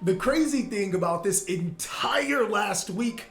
The crazy thing about this entire last week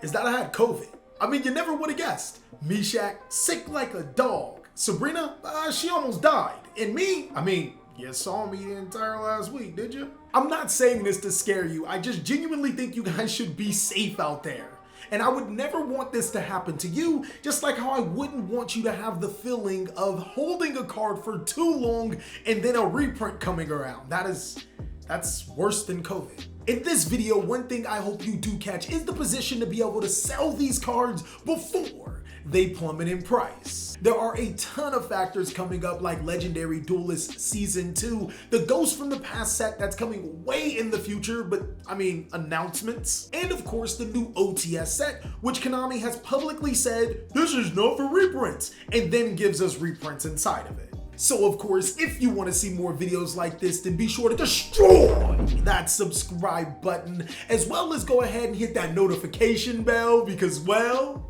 is that I had COVID. I mean, you never would have guessed. Meshach, sick like a dog. Sabrina, she almost died. And me, I mean, you saw me the entire last week, did you? I'm not saying this to scare you. I just genuinely think you guys should be safe out there. And I would never want this to happen to you, just like how I wouldn't want you to have the feeling of holding a card for too long and then a reprint coming around. That's worse than COVID. In this video, one thing I hope you do catch is the position to be able to sell these cards before they plummet in price. There are a ton of factors coming up, like Legendary Duelist Season 2, the Ghost from the Past set that's coming way in the future, but I mean announcements, and of course the new OTS set, which Konami has publicly said, this is not for reprints, and then gives us reprints inside of it. So of course, if you want to see more videos like this, then be sure to destroy that subscribe button, as well as go ahead and hit that notification bell because, well,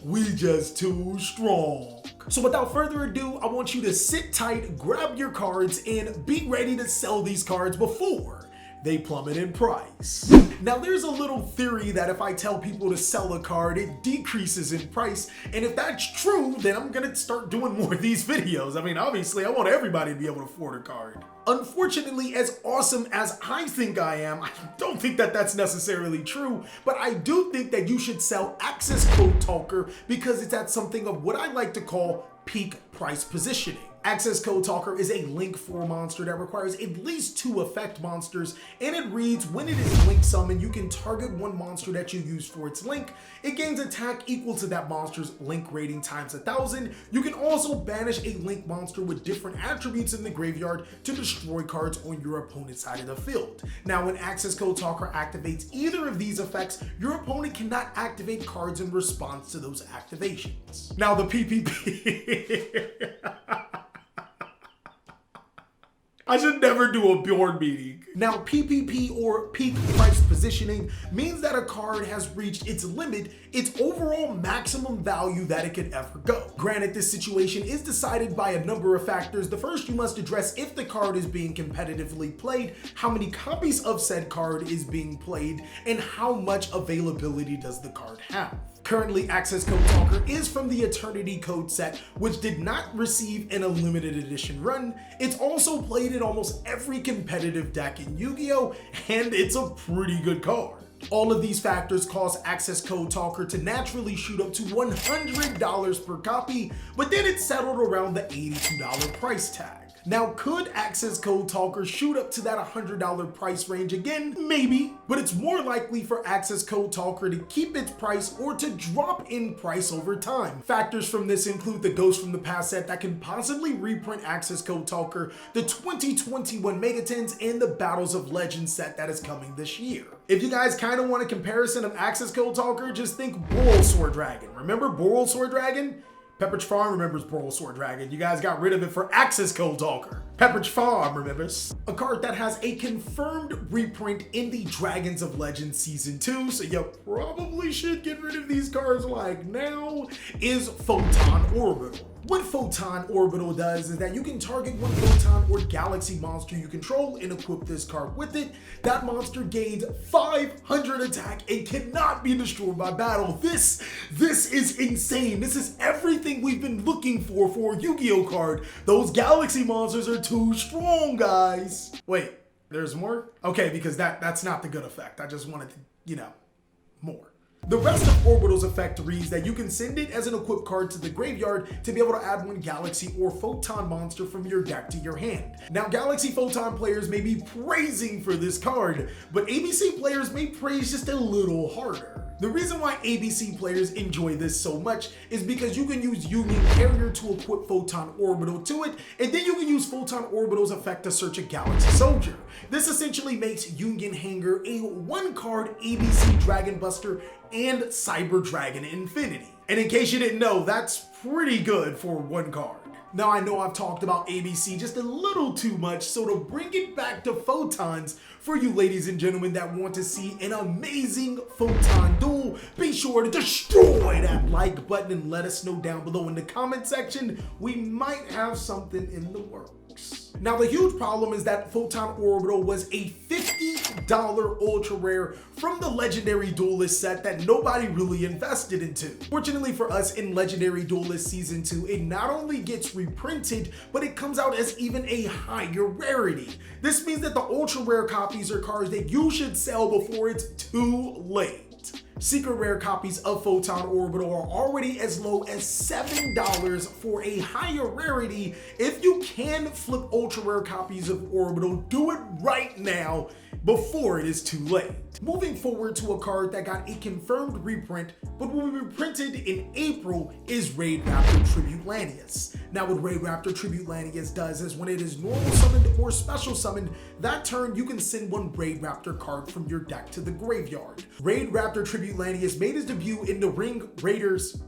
we just too strong. So without further ado, I want you to sit tight, grab your cards, and be ready to sell these cards before they plummet in price. Now there's a little theory that if I tell people to sell a card, it decreases in price, and if that's true, then I'm gonna start doing more of these videos. I mean, obviously I want everybody to be able to afford a card. Unfortunately, as awesome as I think I am, I don't think that that's necessarily true, but I do think that you should sell access code Talker because it's at something of what I like to call peak price positioning. Access Code Talker is a link 4 monster that requires at least 2 effect monsters, and it reads, when it is link summoned, you can target one monster that you use for its link. It gains attack equal to that monster's link rating times 1,000. You can also banish a link monster with different attributes in the graveyard to destroy cards on your opponent's side of the field. Now, when Access Code Talker activates either of these effects, your opponent cannot activate cards in response to those activations. Now, the PPP... I should never do a board meeting. Now, PPP, or peak price positioning, means that a card has reached its limit, its overall maximum value that it could ever go. Granted, this situation is decided by a number of factors. The first, you must address if the card is being competitively played, how many copies of said card is being played, and how much availability does the card have. Currently, Access Code Talker is from the Eternity Code set, which did not receive an a limited edition run. It's also played in almost every competitive deck in Yu-Gi-Oh!, and it's a pretty good card. All of these factors cause Access Code Talker to naturally shoot up to $100 per copy, but then it settled around the $82 price tag. Now, could Access Code Talker shoot up to that $100 price range again? Maybe, but it's more likely for Access Code Talker to keep its price or to drop in price over time. Factors from this include the Ghost from the Past set that can possibly reprint Access Code Talker, the 2021 Megatons, and the Battles of Legends set that is coming this year. If you guys kind of want a comparison of Access Code Talker, just think BORRELSWORD Dragon. Remember BORRELSWORD Dragon? Pepperidge Farm remembers BORRELSWORD Dragon. You guys got rid of it for Access Code Talker. Pepperidge Farm remembers. A card that has a confirmed reprint in the Dragons of Legends Season 2, so you probably should get rid of these cards like now, is Photon Orbital. What Photon Orbital does is that you can target one Photon or Galaxy monster you control and equip this card with it. That monster gains 500 attack and cannot be destroyed by battle. This is insane. This is everything we've been looking for a Yu-Gi-Oh card. Those Galaxy monsters are too strong, guys. Wait, there's more? Okay, because that's not the good effect. I just wanted to, more. The rest of Orbital's effect reads that you can send it as an equipped card to the graveyard to be able to add one Galaxy or Photon monster from your deck to your hand. Now, Galaxy Photon players may be praising for this card, but ABC players may praise just a little harder. The reason why ABC players enjoy this so much is because you can use Union Carrier to equip Photon Orbital to it, and then you can use Photon Orbital's effect to search a Galaxy Soldier. This essentially makes Union Hanger a 1-card ABC Dragon Buster and Cyber Dragon Infinity. And in case you didn't know, that's pretty good for 1 card. Now, I know I've talked about ABC just a little too much, so to bring it back to Photons, for you ladies and gentlemen that want to see an amazing Photon duel, be sure to destroy that like button and let us know down below in the comment section. We might have something in the works. Now, the huge problem is that Photon Orbital was a $50 ultra rare from the Legendary Duelist set that nobody really invested into. Fortunately for us, in Legendary Duelist Season 2, it not only gets reprinted, but it comes out as even a higher rarity. This means that the ultra rare copies are cards that you should sell before it's too late. Secret rare copies of Photon Orbital are already as low as $7 for a higher rarity. If you can flip ultra rare copies of Orbital, do it right now before it is too late. Moving forward to a card that got a confirmed reprint, but will be reprinted in April, is Raid Raptor Tribute Lanius. Now, what Raid Raptor Tribute Lanius does is when it is normal summoned or special summoned, that turn you can send one Raid Raptor card from your deck to the graveyard. Raid Raptor Tribute Lanius made his debut in the Wing Raiders.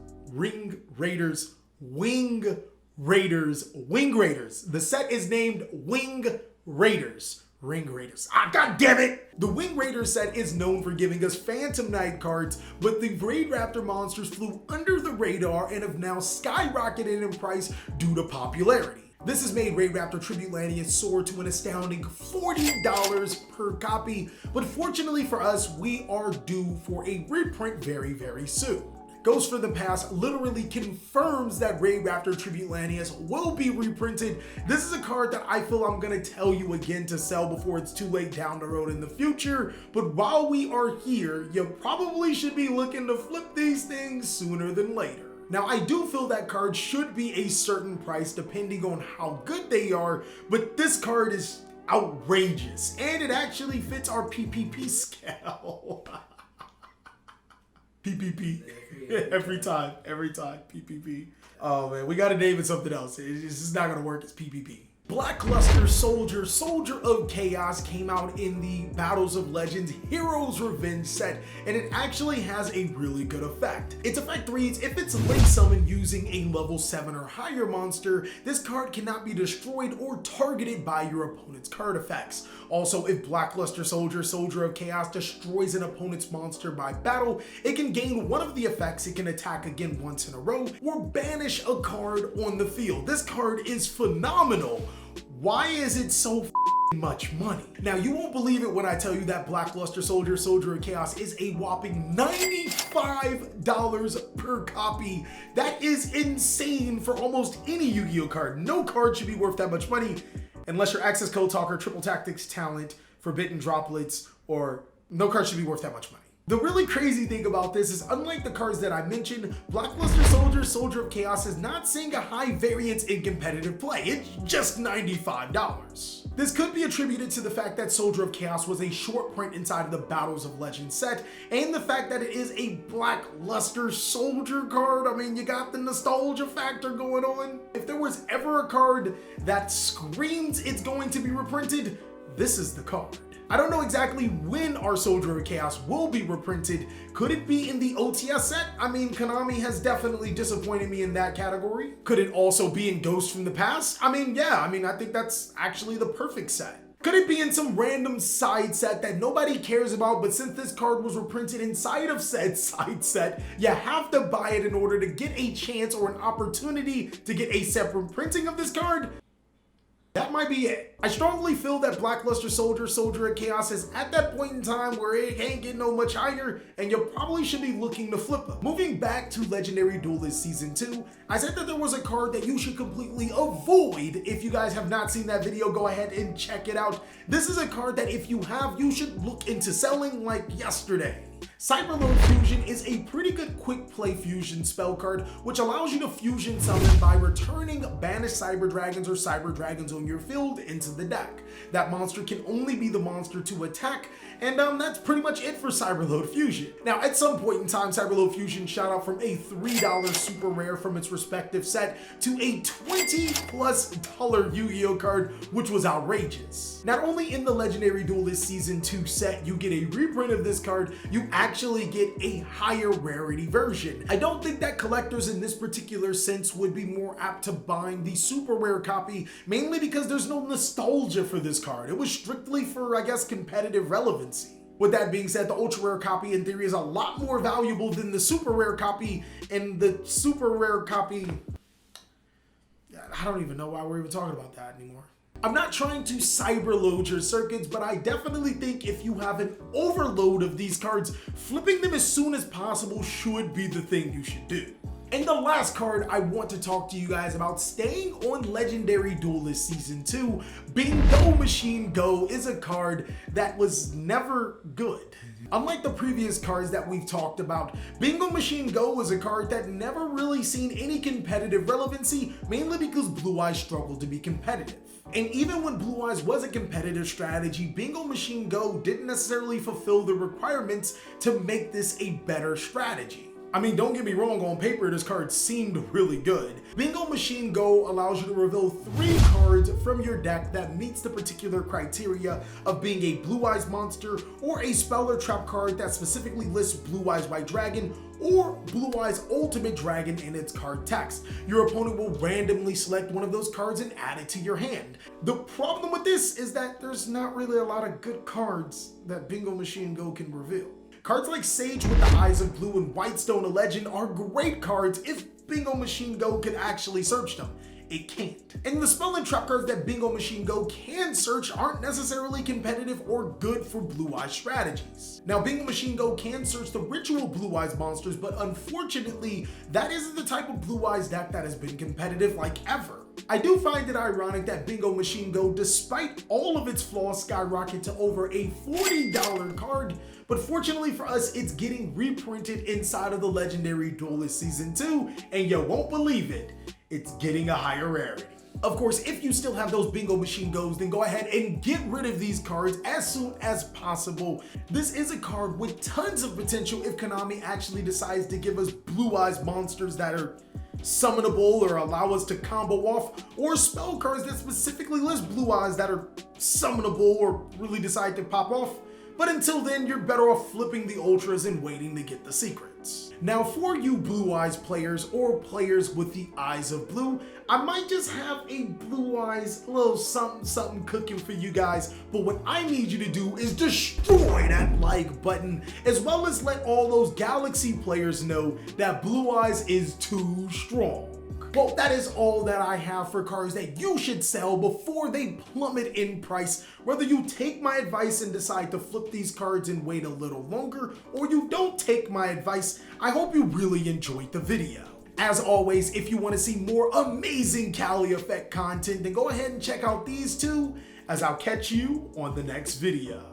The set is named Wing Raiders. Ring Raiders. God damn it! The Wing Raiders set is known for giving us Phantom Knight cards, but the Raid Raptor monsters flew under the radar and have now skyrocketed in price due to popularity. This has made Raid Raptor Tribute Lanius soar to an astounding $40 per copy, but fortunately for us, we are due for a reprint very, very soon. Ghost for the Past literally confirms that Raid Raptor Tribute Lanius will be reprinted. This is a card that I feel I'm gonna tell you again to sell before it's too late down the road in the future, but while we are here, you probably should be looking to flip these things sooner than later. Now, I do feel that card should be a certain price depending on how good they are, but this card is outrageous, and it actually fits our PPP scale. PPP. Every time, PPP. Oh man, we gotta name it something else. It's just not gonna work as PPP. Blackluster Soldier, Soldier of Chaos came out in the Battles of Legends Heroes Revenge set, and it actually has a really good effect. Its effect reads, if it's late summoned using a level 7 or higher monster, this card cannot be destroyed or targeted by your opponent's card effects. Also, if Blackluster Soldier, Soldier of Chaos destroys an opponent's monster by battle, it can gain one of the effects, it can attack again once in a row, or banish a card on the field. This card is phenomenal. Why is it so much money? Now, you won't believe it when I tell you that Blackluster Soldier, Soldier of Chaos is a whopping $95 per copy. That is insane for almost any Yu-Gi-Oh card. No card should be worth that much money unless you're Access Code Talker, Triple Tactics Talent, Forbidden Droplets, or no card should be worth that much money. The really crazy thing about this is, unlike the cards that I mentioned, Blackluster Soldier, Soldier of Chaos is not seeing a high variance in competitive play. It's just $95. This could be attributed to the fact that Soldier of Chaos was a short print inside of the Battles of Legends set, and the fact that it is a Blackluster Soldier card. I mean, you got the nostalgia factor going on. If there was ever a card that screams it's going to be reprinted, this is the card. I don't know exactly when our Soldier of Chaos will be reprinted. Could it be in the OTS set? I mean, Konami has definitely disappointed me in that category. Could it also be in Ghost from the Past? I mean, yeah, I think that's actually the perfect set. Could it be in some random side set that nobody cares about, but since this card was reprinted inside of said side set, you have to buy it in order to get a chance or an opportunity to get a separate printing of this card? That might be it. I strongly feel that Blackluster Soldier, Soldier of Chaos is at that point in time where it can't get no much higher, and you probably should be looking to flip them. Moving back to Legendary Duelist Season 2, I said that there was a card that you should completely avoid. If you guys have not seen that video, go ahead and check it out. This is a card that if you have, you should look into selling like yesterday. CYBERLOAD Fusion is a pretty good quick play fusion spell card, which allows you to fusion summon by returning banished Cyber Dragons or Cyber Dragons on your field into the deck. That monster can only be the monster to attack, and that's pretty much it for CYBERLOAD Fusion. Now, at some point in time, CYBERLOAD Fusion shot up from a $3 super rare from its respective set to a $20+ Yu-Gi-Oh card, which was outrageous. Not only in the Legendary Duelist Season 2 set, you get a reprint of this card, you actually get a higher rarity version. I don't think that collectors in this particular sense would be more apt to buying the super rare copy, mainly because there's no nostalgia for this card. It was strictly for, I guess, competitive relevancy. With that being said, the ultra rare copy in theory is a lot more valuable than the super rare copy, and the super rare copy, I don't even know why we're even talking about that anymore. I'm not trying to cyberload your circuits, but I definitely think if you have an overload of these cards, flipping them as soon as possible should be the thing you should do. And the last card I want to talk to you guys about, staying on Legendary Duelist Season 2, Bingo Machine Go is a card that was never good. Unlike the previous cards that we've talked about, Bingo Machine Go is a card that never really seen any competitive relevancy, mainly because Blue Eyes struggled to be competitive. And even when Blue Eyes was a competitive strategy, Bingo Machine Go didn't necessarily fulfill the requirements to make this a better strategy. I mean, don't get me wrong, on paper this card seemed really good. Bingo Machine Go allows you to reveal 3 cards from your deck that meets the particular criteria of being a Blue Eyes monster or a spell or trap card that specifically lists Blue Eyes White Dragon or Blue Eyes Ultimate Dragon in its card text. Your opponent will randomly select one of those cards and add it to your hand. The problem with this is that there's not really a lot of good cards that Bingo Machine Go can reveal. Cards like Sage with the Eyes of Blue and Whitestone, a Legend, are great cards if Bingo Machine Go could actually search them. It can't. And the spell and trap cards that Bingo Machine Go can search aren't necessarily competitive or good for Blue Eyes strategies. Now, Bingo Machine Go can search the ritual Blue Eyes monsters, but unfortunately, that isn't the type of Blue Eyes deck that has been competitive like ever. I do find it ironic that Bingo Machine Go, despite all of its flaws, skyrocket to over a $40 card, but fortunately for us, it's getting reprinted inside of the Legendary Duelist Season 2, and you won't believe it, it's getting a higher rarity. Of course, if you still have those Bingo Machine Goes, then go ahead and get rid of these cards as soon as possible. This is a card with tons of potential if Konami actually decides to give us Blue Eyes monsters that are summonable or allow us to combo off, or spell cards that specifically list Blue Eyes that are summonable or really decide to pop off. But until then, you're better off flipping the Ultras and waiting to get the secrets. Now, for you Blue Eyes players or players with the Eyes of Blue, I might just have a Blue Eyes little something cooking for you guys, but what I need you to do is destroy that like button, as well as let all those Galaxy players know that Blue Eyes is too strong. Well, that is all that I have for cards that you should sell before they plummet in price. Whether you take my advice and decide to flip these cards and wait a little longer, or you don't take my advice, I hope you really enjoyed the video. As always, if you want to see more amazing CaliEffect content, then go ahead and check out these two, as I'll catch you on the next video.